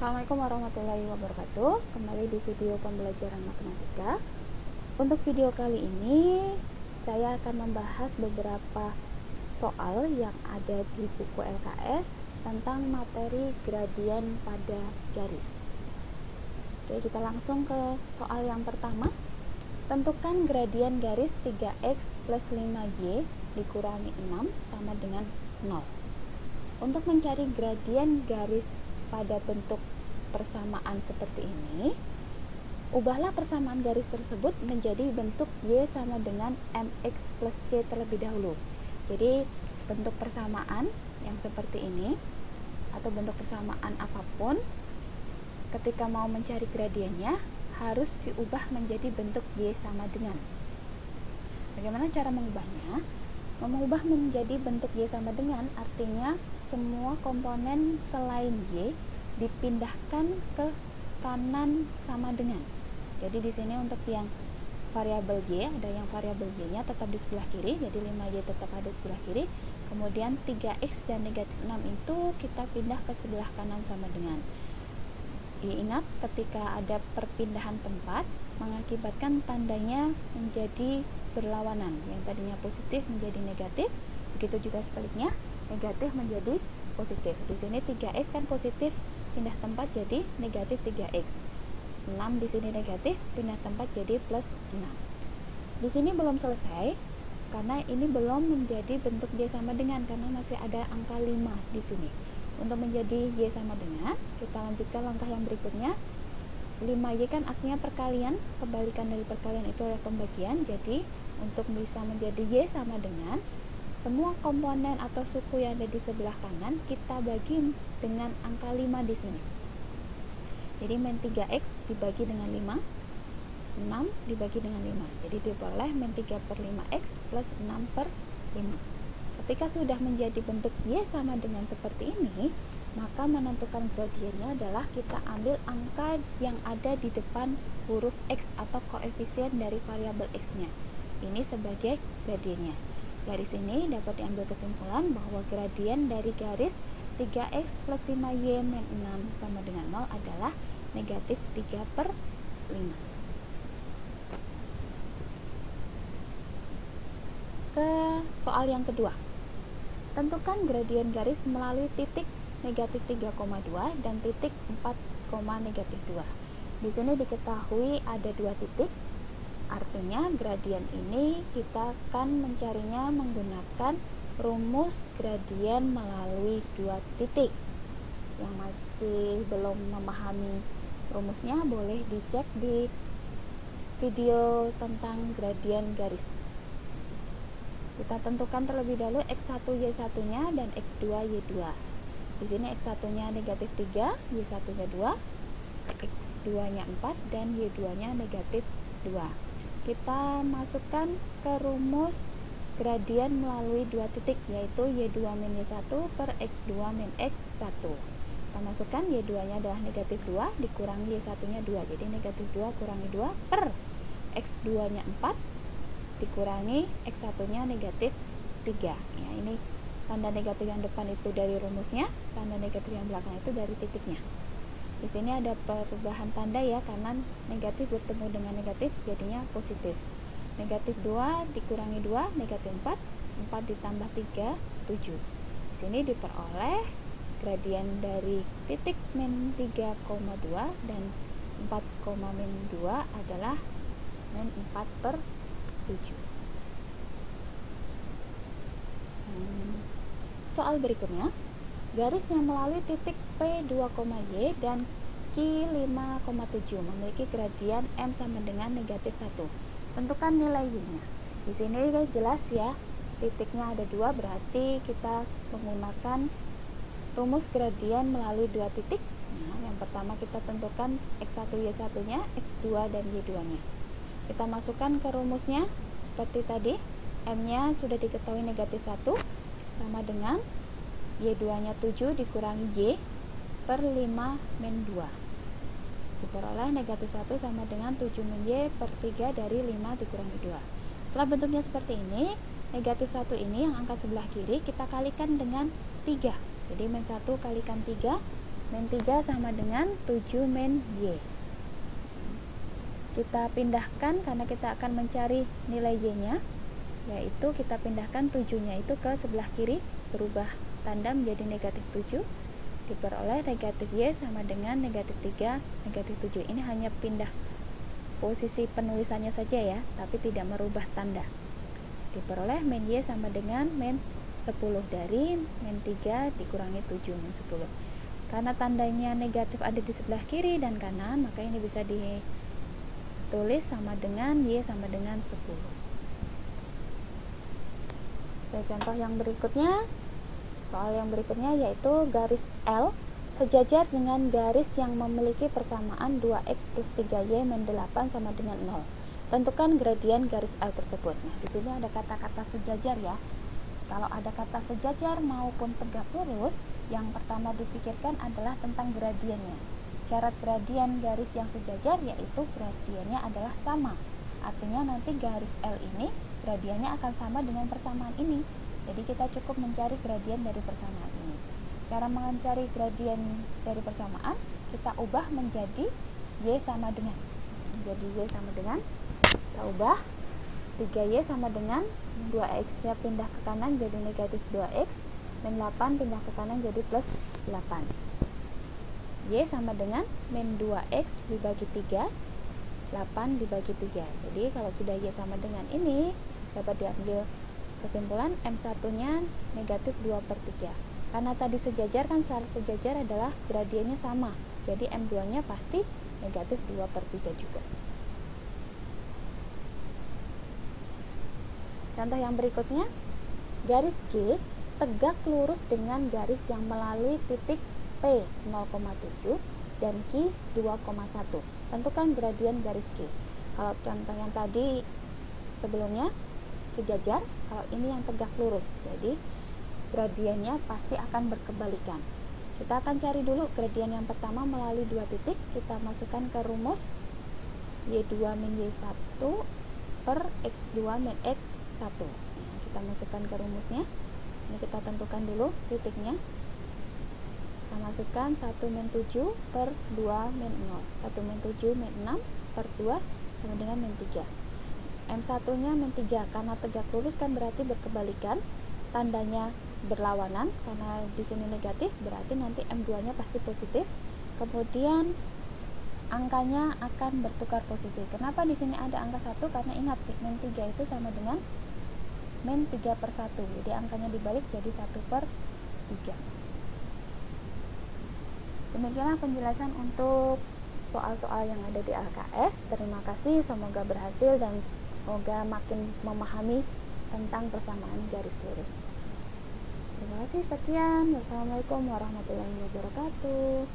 Assalamualaikum warahmatullahi wabarakatuh. Kembali di video pembelajaran matematika. Untuk video kali ini saya akan membahas beberapa soal yang ada di buku LKS tentang materi gradien pada garis. Oke, kita langsung ke soal yang pertama. Tentukan gradien garis 3x plus 5y dikurangi 6 sama dengan 0. Untuk mencari gradien garis pada bentuk persamaan seperti ini, ubahlah persamaan garis tersebut menjadi bentuk y sama dengan mx plus c terlebih dahulu. Jadi bentuk persamaan yang seperti ini atau bentuk persamaan apapun, ketika mau mencari gradiennya harus diubah menjadi bentuk y sama dengan. Bagaimana cara mengubahnya? Mengubah menjadi bentuk y sama dengan artinya semua komponen selain y dipindahkan ke kanan sama dengan. Jadi di sini untuk yang variabel y, ada yang variabel y-nya tetap di sebelah kiri, jadi 5y tetap ada di sebelah kiri. Kemudian 3x dan negatif 6 itu kita pindah ke sebelah kanan sama dengan. Ingat, ketika ada perpindahan tempat mengakibatkan tandanya menjadi berlawanan. Yang tadinya positif menjadi negatif, begitu juga sebaliknya, negatif menjadi positif. Di sini 3x kan positif, pindah tempat jadi negatif 3x. 6 di sini negatif, pindah tempat jadi plus 6. Di sini belum selesai karena ini belum menjadi bentuk y sama dengan, karena masih ada angka 5 di sini. Untuk menjadi y sama dengan, kita lanjutkan langkah yang berikutnya. 5y kan artinya perkalian, kebalikan dari perkalian itu adalah pembagian. Jadi untuk bisa menjadi y sama dengan, semua komponen atau suku yang ada di sebelah kanan kita bagi dengan angka 5 di sini. Jadi min 3x dibagi dengan 5, 6 dibagi dengan 5. Jadi diperoleh min 3 per 5x plus 6 per 5. Ketika sudah menjadi bentuk y sama dengan seperti ini, maka menentukan gradiennya adalah kita ambil angka yang ada di depan huruf x atau koefisien dari variabel x-nya. Ini sebagai gradiennya. Dari sini dapat diambil kesimpulan bahwa gradien dari garis 3x plus 5y min 6 sama dengan 0 adalah negatif 3 per 5. Ke soal yang kedua. Tentukan gradien garis melalui titik negatif 3,2 dan titik 4, negatif 2. Di sini diketahui ada dua titik. Artinya gradien ini kita akan mencarinya menggunakan rumus gradien melalui dua titik. Yang masih belum memahami rumusnya boleh dicek di video tentang gradien garis. Kita tentukan terlebih dahulu x1 y1 nya dan x2 y2. Di sini x1 nya negatif 3, y1 nya 2, x2 nya 4 dan y2 nya negatif 2. Kita masukkan ke rumus gradien melalui dua titik, yaitu y2 min y1 per x2 min x1. Kita masukkan y2 nya adalah negatif 2 dikurangi y1 nya 2, jadi negatif 2 kurangi 2 per x2 nya 4 dikurangi x1 nya negatif 3. Ya, ini tanda negatif yang depan itu dari rumusnya, tanda negatif yang belakang itu dari titiknya. Di sini ada perubahan tanda ya, karena negatif bertemu dengan negatif jadinya positif. Negatif 2 dikurangi 2, negatif 4, 4 ditambah 3, 7. Di sini diperoleh gradien dari titik min 3,2 dan 4, min 2 adalah min 4 per 7. Soal berikutnya. Garis yang melalui titik P2,y dan Q5,7 memiliki gradien m sama dengan negatif 1. Tentukan nilai y-nya. Di sini jelas ya, titiknya ada 2, berarti kita menggunakan rumus gradien melalui dua titik. Nah, yang pertama kita tentukan x1 y1 nya, x2 dan y2 nya. Kita masukkan ke rumusnya seperti tadi. M-nya sudah diketahui negatif 1 sama dengan y2 nya 7 dikurangi y per 5 min 2. Diperoleh negatif 1 sama dengan 7 min y per 3 dari 5 dikurangi 2. Setelah bentuknya seperti ini, negatif 1 ini yang angka sebelah kiri kita kalikan dengan 3. Jadi min 1 kalikan 3 min 3 sama dengan 7 min Y. Kita pindahkan karena kita akan mencari nilai Y nya, yaitu kita pindahkan 7 nya itu ke sebelah kiri, berubah tanda menjadi negatif 7, diperoleh negatif Y sama dengan negatif 3, negatif 7. Ini hanya pindah posisi penulisannya saja ya, tapi tidak merubah tanda. Diperoleh min Y sama dengan min 10 dari min 3 dikurangi 7 min 10. Karena tandanya negatif ada di sebelah kiri dan kanan, maka ini bisa ditulis sama dengan Y sama dengan 10. Oke, contoh yang berikutnya, soal yang berikutnya yaitu garis L sejajar dengan garis yang memiliki persamaan 2x plus 3y min 8 sama dengan 0. Tentukan gradien garis L tersebut. Nah, di sini ada kata-kata sejajar ya. Kalau ada kata sejajar maupun tegak lurus, yang pertama dipikirkan adalah tentang gradiennya. Syarat gradien garis yang sejajar yaitu gradiennya adalah sama. Artinya nanti garis L ini gradiennya akan sama dengan persamaan ini. Jadi kita cukup mencari gradien dari persamaan ini. Cara mencari gradien dari persamaan, kita ubah menjadi Y sama dengan. Jadi Y sama dengan, kita ubah 3Y sama dengan 2x nya pindah ke kanan jadi negatif 2x, min 8 pindah ke kanan jadi plus 8. Y sama dengan min 2x dibagi 3, 8 dibagi 3. Jadi kalau sudah Y sama dengan ini, dapat diambil kesimpulan M1 nya negatif 2/3. Karena tadi sejajar kan, syarat sejajar adalah gradiennya sama, jadi M2 nya pasti negatif 2/3 juga. Contoh yang berikutnya, garis G tegak lurus dengan garis yang melalui titik P 0,7 dan Q 2,1. Tentukan gradien garis G. Kalau contoh yang tadi sebelumnya sejajar, kalau ini yang tegak lurus, jadi gradiennya pasti akan berkebalikan. Kita akan cari dulu gradien yang pertama melalui dua titik. Kita masukkan ke rumus Y2 min Y1 per X2 min X1. Kita masukkan ke rumusnya. Ini kita tentukan dulu titiknya. Kita masukkan 1 min 7 per 2 min 0. 1 min 7 min 6 per 2 sama dengan min 3. M1 nya min 3, karena tegak lurus kan berarti berkebalikan, tandanya berlawanan, karena di sini negatif berarti nanti M2 nya pasti positif. Kemudian angkanya akan bertukar posisi. Kenapa di sini ada angka 1? Karena ingat min 3 itu sama dengan min 3/1, jadi angkanya dibalik jadi 1/3. Demikianlah penjelasan untuk soal-soal yang ada di LKS. Terima kasih, semoga berhasil dan semoga makin memahami tentang persamaan garis lurus. Terima kasih, sekian. Wassalamualaikum warahmatullahi wabarakatuh.